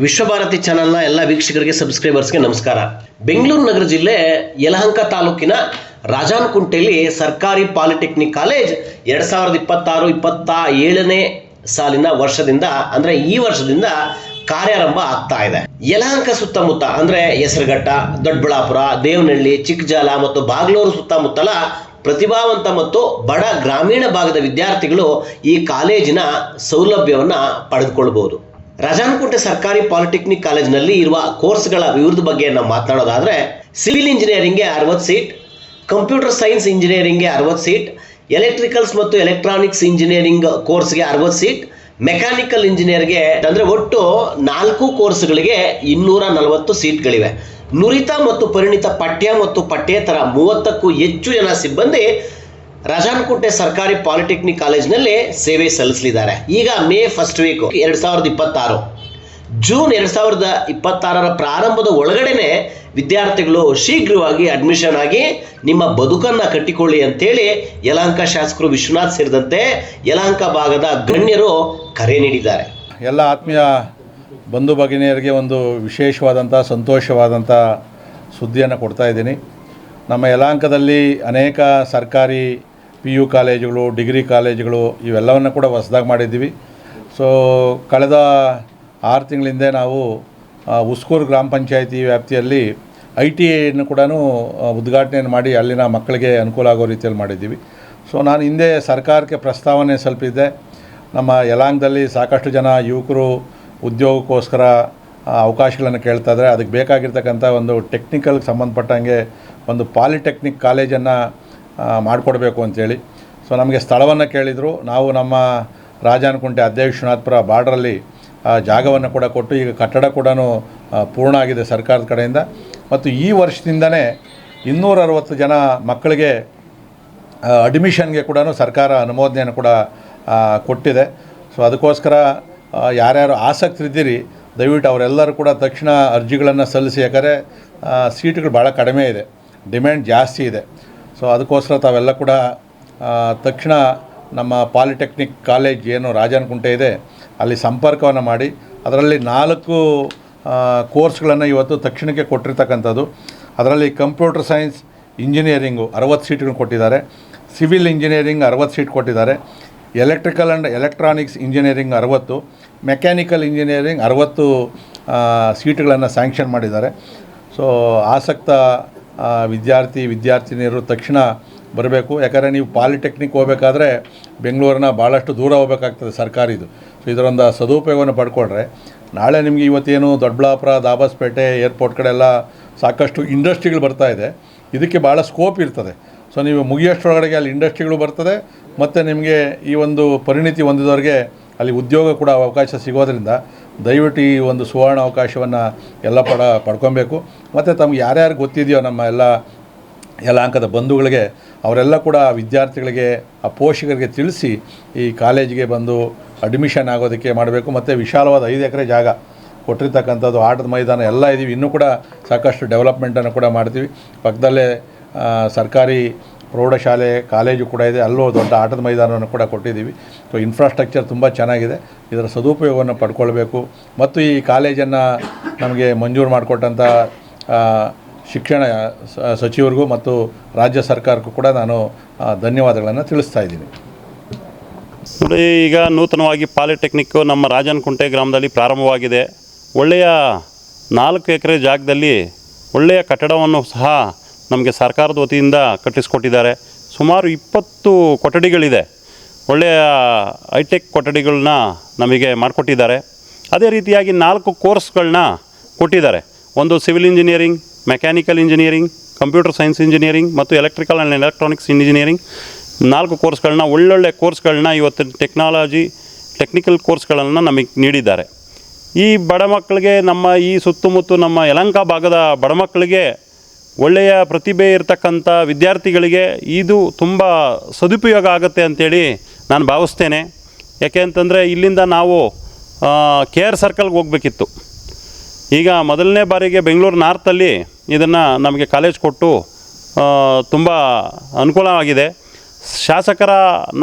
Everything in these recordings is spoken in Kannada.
ವಿಶ್ವಭಾರತಿ ಚಾನೆಲ್ನ ಎಲ್ಲ ವೀಕ್ಷಕರಿಗೆ ಸಬ್ಸ್ಕ್ರೈಬರ್ಸ್ಗೆ ನಮಸ್ಕಾರ. ಬೆಂಗಳೂರು ನಗರ ಜಿಲ್ಲೆ ಯಲಹಂಕ ತಾಲೂಕಿನ ರಾಜಾನಕುಂಟೆಯಲ್ಲಿ ಸರ್ಕಾರಿ ಪಾಲಿಟೆಕ್ನಿಕ್ ಕಾಲೇಜ್ 2026-27ನೇ ಸಾಲಿನ ವರ್ಷದಿಂದ ಅಂದರೆ ಈ ವರ್ಷದಿಂದ ಕಾರ್ಯಾರಂಭ ಆಗ್ತಾ ಇದೆ. ಯಲಹಂಕ ಸುತ್ತಮುತ್ತ ಅಂದರೆ ಹೆಸರುಘಟ್ಟ, ದೊಡ್ಡಬಳ್ಳಾಪುರ, ದೇವನಹಳ್ಳಿ, ಚಿಕ್ಕಜಾಲ ಮತ್ತು ಬಾಗ್ಲೂರು ಸುತ್ತಮುತ್ತಲ ಪ್ರತಿಭಾವಂತ ಮತ್ತು ಬಡ ಗ್ರಾಮೀಣ ಭಾಗದ ವಿದ್ಯಾರ್ಥಿಗಳು ಈ ಕಾಲೇಜಿನ ಸೌಲಭ್ಯವನ್ನು ಪಡೆದುಕೊಳ್ಳಬಹುದು. ರಾಜಾನಕುಂಟೆ ಸರ್ಕಾರಿ ಪಾಲಿಟೆಕ್ನಿಕ್ ಕಾಲೇಜಿನಲ್ಲಿ ಇರುವ ಕೋರ್ಸ್ಗಳ ವಿವರದ ಬಗ್ಗೆ ನಾವು ಮಾತನಾಡೋದಾದರೆ, ಸಿವಿಲ್ ಇಂಜಿನಿಯರಿಂಗ್ಗೆ 60 ಸೀಟ್, ಕಂಪ್ಯೂಟರ್ ಸೈನ್ಸ್ ಇಂಜಿನಿಯರಿಂಗ್ಗೆ 60 ಸೀಟ್, ಎಲೆಕ್ಟ್ರಿಕಲ್ಸ್ ಮತ್ತು ಎಲೆಕ್ಟ್ರಾನಿಕ್ಸ್ ಇಂಜಿನಿಯರಿಂಗ್ ಕೋರ್ಸ್ಗೆ 60 ಸೀಟ್, ಮೆಕ್ಯಾನಿಕಲ್ ಇಂಜಿನಿಯರ್ಗೆ ಅಂದರೆ ಒಟ್ಟು 4 ಕೋರ್ಸ್ಗಳಿಗೆ 240 ಸೀಟ್ಗಳಿವೆ. ನುರಿತ ಮತ್ತು ಪರಿಣಿತ ಪಠ್ಯ ಮತ್ತು ಪಠ್ಯೇತರ 30ಕ್ಕೂ ಹೆಚ್ಚು ಜನ ಸಿಬ್ಬಂದಿ ರಾಜಾನಕುಂಟೆ ಸರ್ಕಾರಿ ಪಾಲಿಟೆಕ್ನಿಕ್ ಕಾಲೇಜಿನಲ್ಲಿ ಸೇವೆ ಸಲ್ಲಿಸಲಿದ್ದಾರೆ. ಈಗ ಮೇ ಫಸ್ಟ್ ವೀಕ್ 2026, ಜೂನ್ 2026ರ ಪ್ರಾರಂಭದ ಒಳಗಡೆನೆ ವಿದ್ಯಾರ್ಥಿಗಳು ಶೀಘ್ರವಾಗಿ ಅಡ್ಮಿಷನ್ ಆಗಿ ನಿಮ್ಮ ಬದುಕನ್ನು ಕಟ್ಟಿಕೊಳ್ಳಿ ಅಂತೇಳಿ ಯಲಹಂಕ ಶಾಸಕರು ವಿಶ್ವನಾಥ್ ಸೇರಿದಂತೆ ಯಲಹಂಕ ಭಾಗದ ಗಣ್ಯರು ಕರೆ ನೀಡಿದ್ದಾರೆ. ಎಲ್ಲ ಆತ್ಮೀಯ ಬಂಧು ಭಗಿನಿಯರಿಗೆ ಒಂದು ವಿಶೇಷವಾದಂಥ ಸಂತೋಷವಾದಂಥ ಸುದ್ದಿಯನ್ನು ಕೊಡ್ತಾ ಇದ್ದೀನಿ. ನಮ್ಮ ಯಲಹಂಕದಲ್ಲಿ ಅನೇಕ ಸರ್ಕಾರಿ PU ಕಾಲೇಜುಗಳು, ಡಿಗ್ರಿ ಕಾಲೇಜುಗಳು ಇವೆಲ್ಲವನ್ನು ಕೂಡ ಹೊಸದಾಗಿ ಮಾಡಿದ್ದೀವಿ. ಸೊ ಕಳೆದ 6 ತಿಂಗಳ ಹಿಂದೆ ನಾವು ಉಸ್ಕೂರು ಗ್ರಾಮ ಪಂಚಾಯಿತಿ ವ್ಯಾಪ್ತಿಯಲ್ಲಿ ITIಯನ್ನು ಕೂಡ ಉದ್ಘಾಟನೆಯನ್ನು ಮಾಡಿ ಅಲ್ಲಿನ ಮಕ್ಕಳಿಗೆ ಅನುಕೂಲ ಆಗೋ ರೀತಿಯಲ್ಲಿ ಮಾಡಿದ್ದೀವಿ. ಸೊ ನಾನು ಹಿಂದೆ ಸರ್ಕಾರಕ್ಕೆ ಪ್ರಸ್ತಾವನೆ ಸಲ್ಲಿಸಿದ್ದೆ. ನಮ್ಮ ಯಲಹಂಕದಲ್ಲಿ ಸಾಕಷ್ಟು ಜನ ಯುವಕರು ಉದ್ಯೋಗಕ್ಕೋಸ್ಕರ ಅವಕಾಶಗಳನ್ನು ಕೇಳ್ತಾ ಇದ್ದಾರೆ. ಅದಕ್ಕೆ ಬೇಕಾಗಿರ್ತಕ್ಕಂಥ ಒಂದು ಟೆಕ್ನಿಕಲ್ಗೆ ಸಂಬಂಧಪಟ್ಟಂಗೆ ಒಂದು ಪಾಲಿಟೆಕ್ನಿಕ್ ಕಾಲೇಜನ್ನು ಮಾಡಿಕೊಡ್ಬೇಕು ಅಂಥೇಳಿ. ಸೊ ನಮಗೆ ಸ್ಥಳವನ್ನು ಕೇಳಿದರು. ನಾವು ನಮ್ಮ ರಾಜಾನಕುಂಟೆ ವಿಶ್ವನಾಥಪುರ ಬಾರ್ಡ್ರಲ್ಲಿ ಜಾಗವನ್ನು ಕೂಡ ಕೊಟ್ಟು ಈಗ ಕಟ್ಟಡ ಕೂಡ ಪೂರ್ಣ ಆಗಿದೆ ಸರ್ಕಾರದ ಕಡೆಯಿಂದ. ಮತ್ತು ಈ ವರ್ಷದಿಂದನೇ 260 ಜನ ಮಕ್ಕಳಿಗೆ ಅಡ್ಮಿಷನ್ಗೆ ಕೂಡ ಸರ್ಕಾರ ಅನುಮೋದನೆಯನ್ನು ಕೂಡ ಕೊಟ್ಟಿದೆ. ಸೊ ಅದಕ್ಕೋಸ್ಕರ ಯಾರ್ಯಾರು ಆಸಕ್ತರಿದ್ದೀರಿ ದಯವಿಟ್ಟು ಅವರೆಲ್ಲರೂ ಕೂಡ ತಕ್ಷಣ ಅರ್ಜಿಗಳನ್ನು ಸಲ್ಲಿಸಿ. ಯಾಕಂದರೆ ಸೀಟ್ಗಳು ಭಾಳ ಕಡಿಮೆ ಇದೆ, ಡಿಮ್ಯಾಂಡ್ ಜಾಸ್ತಿ ಇದೆ. ಸೊ ಅದಕ್ಕೋಸ್ಕರ ತಾವೆಲ್ಲ ಕೂಡ ತಕ್ಷಣ ನಮ್ಮ ಪಾಲಿಟೆಕ್ನಿಕ್ ಕಾಲೇಜ್ ಏನು ರಾಜಾನಕುಂಟೆ ಇದೆ ಅಲ್ಲಿ ಸಂಪರ್ಕವನ್ನು ಮಾಡಿ. ಅದರಲ್ಲಿ 4 ಕೋರ್ಸ್ಗಳನ್ನು ಇವತ್ತು ತಕ್ಷಣಕ್ಕೆ ಕೊಟ್ಟಿರ್ತಕ್ಕಂಥದ್ದು. ಅದರಲ್ಲಿ ಕಂಪ್ಯೂಟರ್ ಸೈನ್ಸ್ ಇಂಜಿನಿಯರಿಂಗು 60 ಸೀಟ್ಗಳನ್ನು ಕೊಟ್ಟಿದ್ದಾರೆ, ಸಿವಿಲ್ ಇಂಜಿನಿಯರಿಂಗ್ 60 ಸೀಟ್ ಕೊಟ್ಟಿದ್ದಾರೆ, electrical and electronics engineering 60, mechanical engineering 60 ಸೀಟ್ಗಳನ್ನು ಸ್ಯಾಂಕ್ಷನ್ ಮಾಡಿದ್ದಾರೆ. ಸೊ ಆಸಕ್ತ ವಿದ್ಯಾರ್ಥಿನಿಯರು ತಕ್ಷಣ ಬರಬೇಕು. ಯಾಕಂದರೆ ನೀವು ಪಾಲಿಟೆಕ್ನಿಕ್ ಹೋಗಬೇಕಾದ್ರೆ ಬೆಂಗಳೂರಿನ ಭಾಳಷ್ಟು ದೂರ ಹೋಗಬೇಕಾಗ್ತದೆ ಸರ್ಕಾರಿದು. ಸೊ ಇದರೊಂದು ಸದುಪಯೋಗವನ್ನು ಪಡ್ಕೊಂಡ್ರೆ ನಾಳೆ ನಿಮಗೆ ಇವತ್ತೇನು ದೊಡ್ಡಬಳ್ಳಾಪುರ, ದಾಬಸ್ಪೇಟೆ, ಏರ್ಪೋರ್ಟ್ ಕಡೆ ಎಲ್ಲ ಸಾಕಷ್ಟು ಇಂಡಸ್ಟ್ರಿಗಳು ಬರ್ತಾಯಿದೆ. ಇದಕ್ಕೆ ಭಾಳ ಸ್ಕೋಪ್ ಇರ್ತದೆ. ಸೊ ನೀವು ಮುಗಿಯೋಷ್ಟರೊಳಗಡೆ ಅಲ್ಲಿ ಇಂಡಸ್ಟ್ರಿಗಳು ಬರ್ತದೆ ಮತ್ತು ನಿಮಗೆ ಈ ಒಂದು ಪರಿಣಿತಿ ಹೊಂದಿದವ್ರಿಗೆ ಅಲ್ಲಿ ಉದ್ಯೋಗ ಕೂಡ ಅವಕಾಶ ಸಿಗೋದ್ರಿಂದ ದಯವಿಟ್ಟು ಈ ಒಂದು ಸುವರ್ಣ ಅವಕಾಶವನ್ನು ಎಲ್ಲ ಪಡ್ಕೊಬೇಕು. ಮತ್ತು ತಮ್ಗೆ ಯಾರ್ಯಾರು ಗೊತ್ತಿದೆಯೋ ನಮ್ಮ ಎಲ್ಲ ಯಲಹಂಕದ ಬಂಧುಗಳಿಗೆ ಅವರೆಲ್ಲ ಕೂಡ ವಿದ್ಯಾರ್ಥಿಗಳಿಗೆ, ಆ ಪೋಷಕರಿಗೆ ತಿಳಿಸಿ ಈ ಕಾಲೇಜಿಗೆ ಬಂದು ಅಡ್ಮಿಷನ್ ಆಗೋದಕ್ಕೆ ಮಾಡಬೇಕು. ಮತ್ತು ವಿಶಾಲವಾದ 5 ಎಕರೆ ಜಾಗ ಕೊಟ್ಟಿರ್ತಕ್ಕಂಥದ್ದು, ಆಟದ ಮೈದಾನ ಎಲ್ಲ ಇದ್ದೀವಿ. ಇನ್ನೂ ಕೂಡ ಸಾಕಷ್ಟು ಡೆವಲಪ್ಮೆಂಟನ್ನು ಕೂಡ ಮಾಡ್ತೀವಿ. ಪಕ್ಕದಲ್ಲೇ ಸರ್ಕಾರಿ ಪ್ರೌಢಶಾಲೆ ಕಾಲೇಜು ಕೂಡ ಇದೆ, ಅಲ್ಲೂ ದೊಡ್ಡ ಆಟದ ಮೈದಾನವನ್ನು ಕೂಡ ಕೊಟ್ಟಿದ್ದೀವಿ. ಸೊ ಇನ್ಫ್ರಾಸ್ಟ್ರಕ್ಚರ್ ತುಂಬ ಚೆನ್ನಾಗಿದೆ, ಇದರ ಸದುಪಯೋಗವನ್ನು ಪಡ್ಕೊಳ್ಬೇಕು. ಮತ್ತು ಈ ಕಾಲೇಜನ್ನು ನಮಗೆ ಮಂಜೂರು ಮಾಡಿಕೊಟ್ಟಂಥ ಶಿಕ್ಷಣ ಸಚಿವರಿಗೂ ಮತ್ತು ರಾಜ್ಯ ಸರ್ಕಾರಕ್ಕೂ ಕೂಡ ನಾನು ಧನ್ಯವಾದಗಳನ್ನು ತಿಳಿಸ್ತಾ ಇದ್ದೀನಿ. ನೋಡಿ, ಈಗ ನೂತನವಾಗಿ ಪಾಲಿಟೆಕ್ನಿಕ್ಕು ನಮ್ಮ ರಾಜಾನಕುಂಟೆ ಗ್ರಾಮದಲ್ಲಿ ಪ್ರಾರಂಭವಾಗಿದೆ. ಒಳ್ಳೆಯ 4 ಎಕರೆ ಜಾಗದಲ್ಲಿ ಒಳ್ಳೆಯ ಕಟ್ಟಡವನ್ನು ಸಹ ನಮಗೆ ಸರ್ಕಾರದ ವತಿಯಿಂದ ಕಟ್ಟಿಸ್ಕೊಟ್ಟಿದ್ದಾರೆ. ಸುಮಾರು 20 ಕೊಠಡಿಗಳಿದೆ. ಒಳ್ಳೆಯ ಹೈಟೆಕ್ ಕೊಠಡಿಗಳನ್ನ ನಮಗೆ ಮಾಡಿಕೊಟ್ಟಿದ್ದಾರೆ. ಅದೇ ರೀತಿಯಾಗಿ 4 ಕೋರ್ಸ್ಗಳನ್ನ ಕೊಟ್ಟಿದ್ದಾರೆ. ಒಂದು civil engineering, mechanical engineering, computer science engineering ಮತ್ತು ಎಲೆಕ್ಟ್ರಿಕಲ್ ಆ್ಯಂಡ್ ಎಲೆಕ್ಟ್ರಾನಿಕ್ಸ್ ಇಂಜಿನಿಯರಿಂಗ್ 4 ಕೋರ್ಸ್ಗಳನ್ನ, ಒಳ್ಳೊಳ್ಳೆ ಕೋರ್ಸ್ಗಳನ್ನ ಇವತ್ತು ಟೆಕ್ನಿಕಲ್ ಕೋರ್ಸ್ಗಳನ್ನು ನಮಗೆ ನೀಡಿದ್ದಾರೆ. ಈ ಬಡ ಮಕ್ಕಳಿಗೆ, ನಮ್ಮ ಈ ಸುತ್ತಮುತ್ತ ನಮ್ಮ ಯಲಹಂಕ ಭಾಗದ ಬಡ ಮಕ್ಕಳಿಗೆ, ಒಳ್ಳೆಯ ಪ್ರತಿಭೆ ಇರತಕ್ಕಂಥ ವಿದ್ಯಾರ್ಥಿಗಳಿಗೆ ಇದು ತುಂಬ ಸದುಪಯೋಗ ಆಗುತ್ತೆ ಅಂಥೇಳಿ ನಾನು ಭಾವಿಸ್ತೇನೆ. ಯಾಕೆ ಅಂತಂದರೆ ಇಲ್ಲಿಂದ ನಾವು KR ಸರ್ಕಲ್ಗೆ ಹೋಗಬೇಕಿತ್ತು. ಈಗ ಮೊದಲನೇ ಬಾರಿಗೆ ಬೆಂಗಳೂರು ನಾರ್ತಲ್ಲಿ ಇದನ್ನು ನಮಗೆ ಕಾಲೇಜ್ ಕೊಟ್ಟು ತುಂಬ ಅನುಕೂಲವಾಗಿದೆ.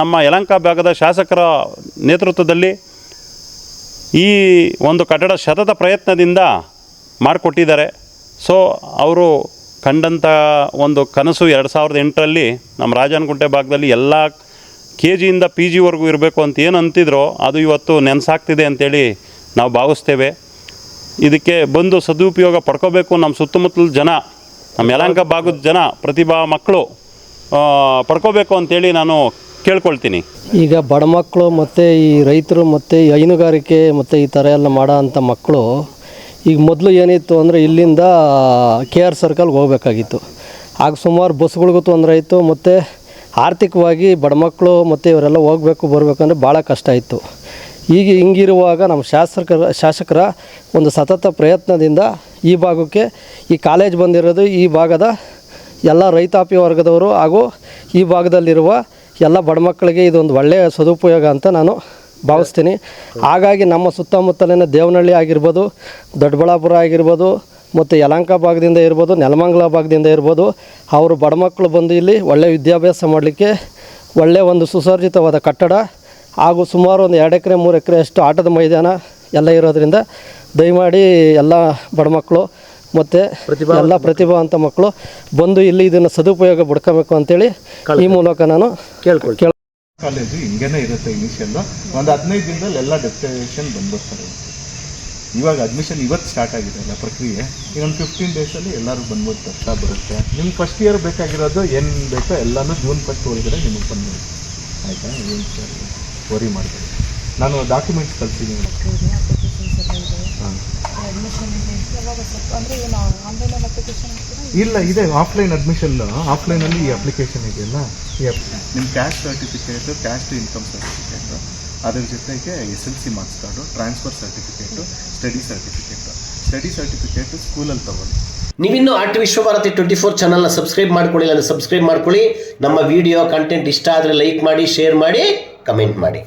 ನಮ್ಮ ಯಲಹಂಕ ಭಾಗದ ಶಾಸಕರ ನೇತೃತ್ವದಲ್ಲಿ ಈ ಒಂದು ಕಟ್ಟಡ ಸತತ ಪ್ರಯತ್ನದಿಂದ ಮಾಡಿಕೊಟ್ಟಿದ್ದಾರೆ. ಸೊ ಅವರು ಕಂಡಂಥ ಒಂದು ಕನಸು 2008ರಲ್ಲಿ ನಮ್ಮ ರಾಜನಕುಂಟೆ ಭಾಗದಲ್ಲಿ ಎಲ್ಲ KGಯಿಂದ PGವರೆಗೂ ಇರಬೇಕು ಅಂತ ಏನು ಅಂತಿದ್ರೋ ಅದು ಇವತ್ತು ನೆನಸಾಗ್ತಿದೆ ಅಂತೇಳಿ ನಾವು ಭಾವಿಸ್ತೇವೆ. ಇದಕ್ಕೆ ಬಂದು ಸದುಪಯೋಗ ಪಡ್ಕೋಬೇಕು ನಮ್ಮ ಸುತ್ತಮುತ್ತಲ ಜನ, ನಮ್ಮ ಯಲಹಂಕ ಭಾಗದ ಜನ, ಪ್ರತಿಭಾ ಮಕ್ಕಳು ಪಡ್ಕೋಬೇಕು ಅಂತೇಳಿ ನಾನು ಕೇಳ್ಕೊಳ್ತೀನಿ. ಈಗ ಬಡ ಮಕ್ಕಳು ಮತ್ತು ಈ ರೈತರು ಮತ್ತು ಈ ಹೈನುಗಾರಿಕೆ ಮತ್ತು ಈ ಥರ ಎಲ್ಲ ಮಾಡೋ ಅಂಥ ಮಕ್ಕಳು ಈಗ ಮೊದಲು ಏನಿತ್ತು ಅಂದರೆ ಇಲ್ಲಿಂದ KR ಸರ್ಕಲ್ಗೆ ಹೋಗ್ಬೇಕಾಗಿತ್ತು. ಆಗ ಸುಮಾರು ಬಸ್ಗಳಿಗೂ ತೊಂದರೆ ಇತ್ತು ಮತ್ತು ಆರ್ಥಿಕವಾಗಿ ಬಡ ಮಕ್ಕಳು ಮತ್ತು ಇವರೆಲ್ಲ ಹೋಗಬೇಕು ಬರಬೇಕಂದ್ರೆ ಭಾಳ ಕಷ್ಟ ಇತ್ತು. ಈಗ ಹಿಂಗಿರುವಾಗ ನಮ್ಮ ಶಾಸಕರ ಒಂದು ಸತತ ಪ್ರಯತ್ನದಿಂದ ಈ ಭಾಗಕ್ಕೆ ಈ ಕಾಲೇಜ್ ಬಂದಿರೋದು ಈ ಭಾಗದ ಎಲ್ಲ ರೈತಾಪಿ ವರ್ಗದವರು ಹಾಗೂ ಈ ಭಾಗದಲ್ಲಿರುವ ಎಲ್ಲ ಬಡ ಮಕ್ಕಳಿಗೆ ಇದೊಂದು ಒಳ್ಳೆಯ ಸದುಪಯೋಗ ಅಂತ ನಾನು ಭಾವಿಸ್ತೀನಿ. ಹಾಗಾಗಿ ನಮ್ಮ ಸುತ್ತಮುತ್ತಲಿನ ದೇವನಹಳ್ಳಿ ಆಗಿರ್ಬೋದು, ದೊಡ್ಡಬಳ್ಳಾಪುರ ಆಗಿರ್ಬೋದು ಮತ್ತು ಯಲಹಂಕ ಭಾಗದಿಂದ ಇರ್ಬೋದು, ನೆಲಮಂಗಲ ಭಾಗದಿಂದ ಇರ್ಬೋದು, ಅವರು ಬಡ ಮಕ್ಕಳು ಬಂದು ಇಲ್ಲಿ ಒಳ್ಳೆಯ ವಿದ್ಯಾಭ್ಯಾಸ ಮಾಡಲಿಕ್ಕೆ ಒಳ್ಳೆಯ ಒಂದು ಸುಸಜ್ಜಿತವಾದ ಕಟ್ಟಡ ಹಾಗೂ ಸುಮಾರು ಒಂದು 2 ಎಕರೆ 3 ಎಕರೆ ಅಷ್ಟು ಆಟದ ಮೈದಾನ ಎಲ್ಲ ಇರೋದ್ರಿಂದ ದಯಮಾಡಿ ಎಲ್ಲ ಬಡ ಮಕ್ಕಳು ಮತ್ತು ಎಲ್ಲ ಪ್ರತಿಭಾವಂತ ಮಕ್ಕಳು ಬಂದು ಇಲ್ಲಿ ಇದನ್ನು ಸದುಪಯೋಗ ಪಡ್ಕೋಬೇಕು ಅಂತೇಳಿ ಈ ಮೂಲಕ ನಾನು ಕಾಲೇಜು ಹಿಂಗೇನೆ ಇರುತ್ತೆ. ಇನಿಷಿಯಲ್ ಒಂದು 15 ದಿನದಲ್ಲಿ ಎಲ್ಲ ಡೆಪ್ಯುಟೇಷನ್ ಬಂದ್ಬಿಡ್ತಾರೆ. ಇವಾಗ ಅಡ್ಮಿಷನ್ ಇವತ್ತು ಸ್ಟಾರ್ಟ್ ಆಗಿದೆ ಅಲ್ಲ ಪ್ರಕ್ರಿಯೆ, ಇನ್ನೊಂದು 15 ಡೇಸಲ್ಲಿ ಎಲ್ಲರೂ ಬಂದ್ಬಿಟ್ಟು ಬರುತ್ತೆ. ನಿಮ್ಗೆ ಫಸ್ಟ್ ಇಯರ್ ಬೇಕಾಗಿರೋದು ಏನು ಬೇಕೋ ಎಲ್ಲನೂ June 1 ಒಳಗಡೆ ನಿಮಗೆ ಬಂದ್ಬಿಡುತ್ತೆ. ಆಯಿತಾ? ಏನು ಸರ್ ವರಿ ಮಾಡ್ತೀನಿ, ನಾನು ಡಾಕ್ಯುಮೆಂಟ್ಸ್ ಕಳ್ಸಿದ್ದೀನಿ. ಹಾಂ ಇಲ್ಲ, ಇದೆ ಆಫ್ಲೈನ್ ಅಡ್ಮಿಷನ್. ಆಫ್ಲೈನಲ್ಲಿ ಈ ಅಪ್ಲಿಕೇಶನ್ ಇದೆಯಲ್ಲ, ನಿಮ್ಮ caste certificate, caste income certificate, ಅದ್ರ ಜೊತೆಗೆ SLC marks card, transfer certificate, study certificate ಸ್ಕೂಲಲ್ಲಿ ತಗೊಳ್ಳಿ. ನೀವಿನ್ನೂ ಆರ್ಟ್ ವಿಶ್ವಭಾರತಿ 24 ಚಾನಲ್ನ ಸಬ್ಸ್ಕ್ರೈಬ್ ಮಾಡ್ಕೊಳ್ಳಿಲ್ಲ ಅಂದರೆ ಸಬ್ಸ್ಕ್ರೈಬ್ ಮಾಡ್ಕೊಳ್ಳಿ. ನಮ್ಮ ವಿಡಿಯೋ ಕಂಟೆಂಟ್ ಇಷ್ಟ ಆದರೆ ಲೈಕ್ ಮಾಡಿ, ಶೇರ್ ಮಾಡಿ, ಕಮೆಂಟ್ ಮಾಡಿ.